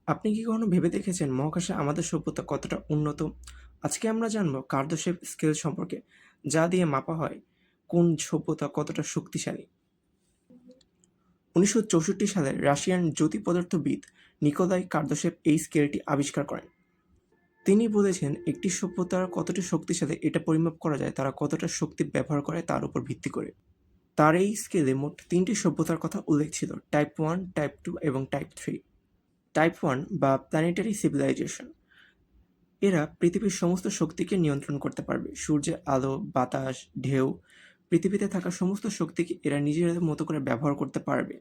আপনি কি কখনো ভেবে দেখেছেন মহাকাশে আমাদের সভ্যতা কতটা উন্নত? আজকে আমরা জানব কার্যশেপ স্কেল সম্পর্কে, যা দিয়ে মাপা হয় কোন সভ্যতা কতটা শক্তিশালী। ১৯৬৪ সালে রাশিয়ান জ্যোতির্পদার্থবিদ নিকোলাই কার্দাশেভ এই স্কেলটি আবিষ্কার করেন। তিনি বলেছেন একটি সভ্যতা কতটা শক্তিশালী এটা পরিমাপ করা যায় তারা কতটা শক্তি ব্যবহার করে তার উপর ভিত্তি করে। তার এই স্কেলে মোট ৩টি সভ্যতার কথা উল্লেখ ছিল: টাইপ 1, টাইপ 2 এবং টাইপ 3। টাইপ 1 বা প্ল্যানেটারি সিভিলাইজেশন, এরা পৃথিবীর সমস্ত শক্তিকে নিয়ন্ত্রণ করতে পারবে। সূর্যের আলো, বাতাস, ঢেউ, পৃথিবীতে থাকা সমস্ত শক্তিকে এরা নিজেদের মতো করে ব্যবহার করতে পারবে।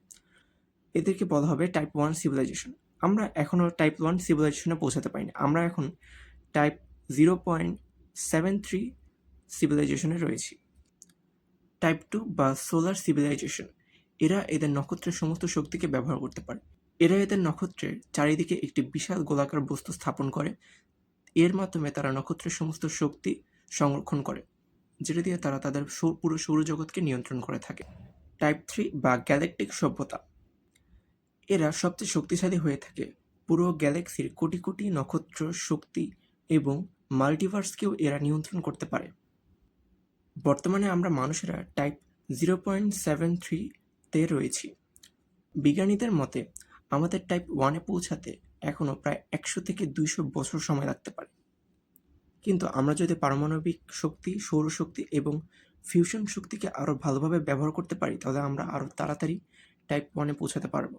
এদেরকে বলা হবে টাইপ 1 সিভিলাইজেশন। আমরা এখনও টাইপ 1 সিভিলাইজেশনে পৌঁছাতে পারিনি। আমরা এখন টাইপ 0.73 সিভিলাইজেশনে রয়েছি। টাইপ 2 বা সোলার সিভিলাইজেশন, এরা এদের নক্ষত্রের সমস্ত শক্তিকে ব্যবহার করতে পারে। এরা এদের নক্ষত্রের চারিদিকে একটি বিশাল গোলাকার বস্তু স্থাপন করে। এর মাধ্যমে তারা নক্ষত্রের সমস্ত শক্তি সংরক্ষণ করে, যেটা দিয়ে তারা তাদের পুরো সৌরজগৎকে নিয়ন্ত্রণ করে থাকে। টাইপ 3 বা গ্যালাকটিক সভ্যতা, এরা সবচেয়ে শক্তিশালী হয়ে থাকে। পুরো গ্যালাক্সির কোটি কোটি নক্ষত্র শক্তি এবং মাল্টিভার্সকেও এরা নিয়ন্ত্রণ করতে পারে। বর্তমানে আমরা মানুষেরা টাইপ 0.73-তে রয়েছি। বিজ্ঞানীদের মতে আমাদের টাইপ 1-এ পৌঁছাতে এখনও প্রায় ১০০ থেকে ২০০ বছর সময় লাগতে পারে। কিন্তু আমরা যদি পারমাণবিক শক্তি, সৌরশক্তি এবং ফিউশন শক্তিকে আরও ভালোভাবে ব্যবহার করতে পারি, তাহলে আমরা আরও তাড়াতাড়ি টাইপ 1-এ পৌঁছাতে পারব।